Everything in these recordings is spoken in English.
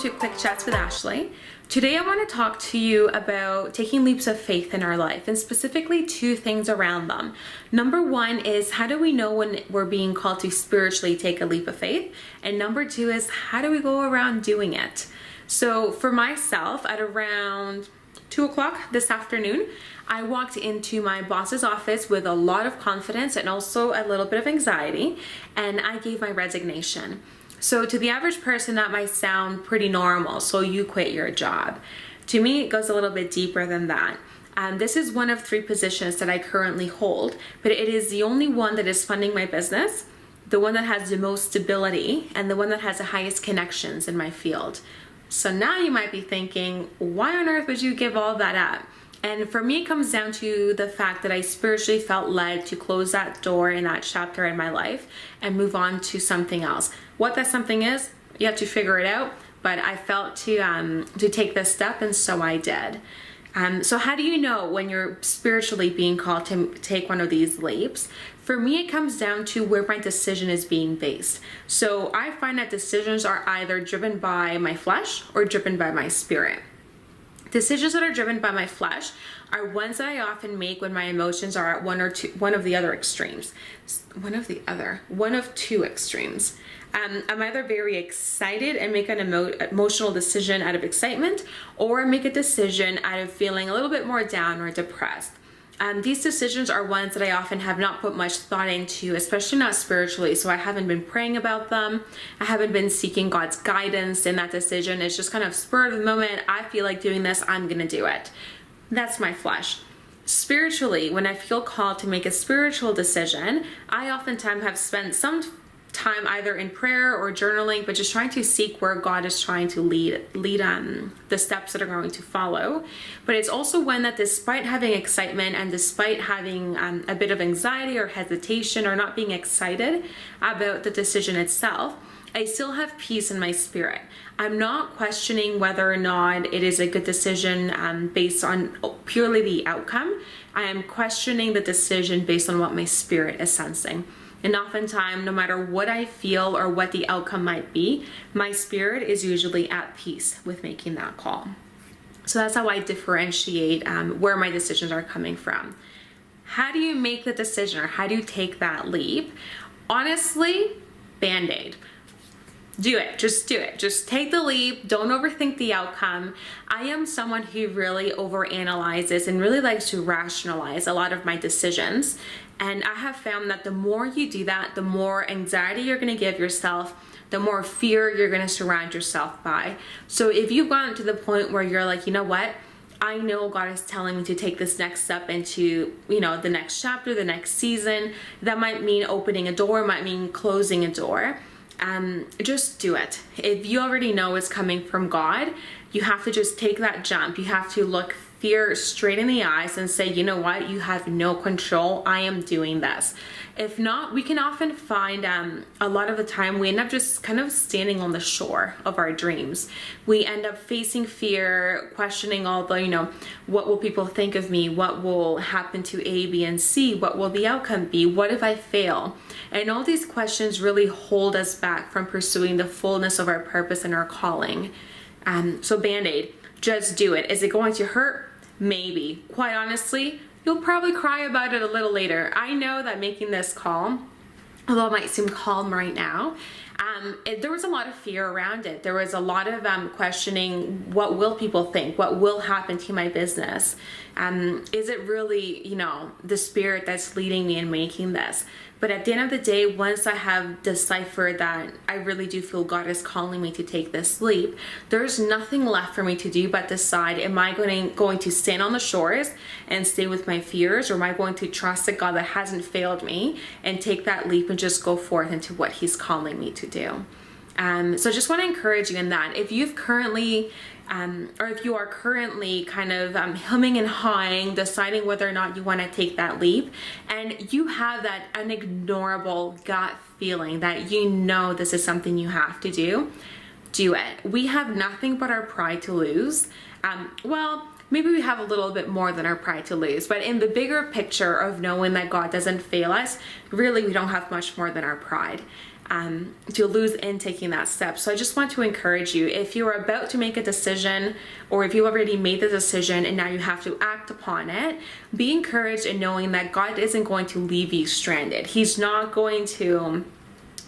to Quick Chats with Ashley. Today I want to talk to you about taking leaps of faith in our life, and specifically two things around them. Number one is, how do we know when we're being called to spiritually take a leap of faith? And number two is, how do we go around doing it? So for myself, at around 2 o'clock this afternoon, I walked into my boss's office with a lot of confidence and also a little bit of anxiety, and I gave my resignation. So to the average person, that might sound pretty normal. So you quit your job. To me, it goes a little bit deeper than that. This is one of 3 positions that I currently hold, but it is the only one that is funding my business, the one that has the most stability, and the one that has the highest connections in my field. So now you might be thinking, why on earth would you give all that up? And for me, it comes down to the fact that I spiritually felt led to close that door in that chapter in my life and move on to something else. What that something is, you have to figure it out, but I felt to take this step, and so I did. So how do you know when you're spiritually being called to take one of these leaps? For me, it comes down to where my decision is being based. So I find that decisions are either driven by my flesh or driven by my spirit. Decisions that are driven by my flesh are ones that I often make when my emotions are at one of two extremes. I'm either very excited and make an emotional decision out of excitement, or make a decision out of feeling a little bit more down or depressed. These decisions are ones that I often have not put much thought into, especially not spiritually. So I haven't been praying about them. I haven't been seeking God's guidance in that decision. It's just kind of spur of the moment. I feel like doing this, I'm going to do it. That's my flesh. Spiritually, when I feel called to make a spiritual decision, I oftentimes have spent some time either in prayer or journaling, but just trying to seek where God is trying to lead the steps that are going to follow. But it's also when that, despite having excitement and despite having a bit of anxiety or hesitation or not being excited about the decision itself, I still have peace in my spirit. I'm not questioning whether or not it is a good decision based on purely the outcome. I am questioning the decision based on what my spirit is sensing. And oftentimes, no matter what I feel or what the outcome might be, my spirit is usually at peace with making that call. So that's how I differentiate where my decisions are coming from. How do you make the decision, or how do you take that leap? Honestly, Band-Aid. Do it. Just do it. Just take the leap. Don't overthink the outcome. I am someone who really overanalyzes and really likes to rationalize a lot of my decisions. And I have found that the more you do that, the more anxiety you're going to give yourself, the more fear you're going to surround yourself by. So if you've gotten to the point where you're like, you know what? I know God is telling me to take this next step into, the next chapter, the next season. That might mean opening a door, might mean closing a door. Just do it. If you already know it's coming from God, you have to just take that jump. You have to look fear straight in the eyes and say, you know what, you have no control. I am doing this. If not, we can often find a lot of the time we end up just kind of standing on the shore of our dreams. We end up facing fear, questioning all the, what will people think of me? What will happen to A, B, and C? What will the outcome be? What if I fail? And all these questions really hold us back from pursuing the fullness of our purpose and our calling. So Band-Aid, just do it. Is it going to hurt? Maybe. Quite honestly, you'll probably cry about it a little later. I know that making this call, although it might seem calm right now, there was a lot of fear around it. There was a lot of questioning, what will people think? What will happen to my business? Is it really, the spirit that's leading me in making this? But at the end of the day, once I have deciphered that I really do feel God is calling me to take this leap, there's nothing left for me to do but decide, am I going to stand on the shores and stay with my fears, or am I going to trust a God that hasn't failed me and take that leap and just go forth into what He's calling me to do? So just want to encourage you in that. If you've currently or if you are currently kind of humming and hawing, deciding whether or not you want to take that leap, and you have that unignorable gut feeling that this is something you have to do it. We have nothing but our pride to lose. Maybe we have a little bit more than our pride to lose, but in the bigger picture of knowing that God doesn't fail us, really we don't have much more than our pride. to lose in taking that step. So I just want to encourage you, if you're about to make a decision, or if you already made the decision and now you have to act upon it, be encouraged in knowing that God isn't going to leave you stranded. He's not going to,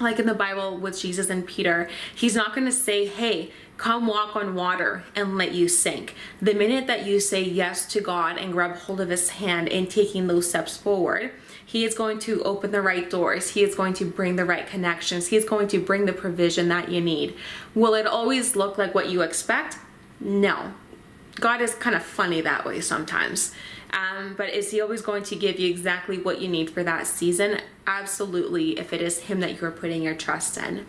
like in the Bible with Jesus and Peter, he's not going to say, hey, come walk on water and let you sink. The minute that you say yes to God and grab hold of his hand in taking those steps forward, he is going to open the right doors. He is going to bring the right connections. He is going to bring the provision that you need. Will it always look like what you expect? No. God is kind of funny that way sometimes. But is he always going to give you exactly what you need for that season? Absolutely, if it is him that you are putting your trust in.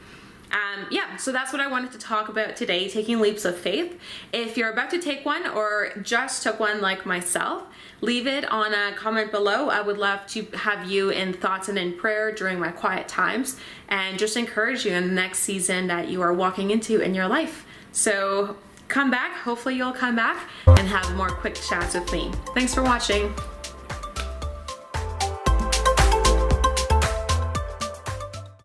So that's what I wanted to talk about today, taking leaps of faith. If you're about to take one or just took one like myself, leave it on a comment below. I would love to have you in thoughts and in prayer during my quiet times, and just encourage you in the next season that you are walking into in your life. So come back. Hopefully you'll come back and have more quick chats with me. Thanks for watching.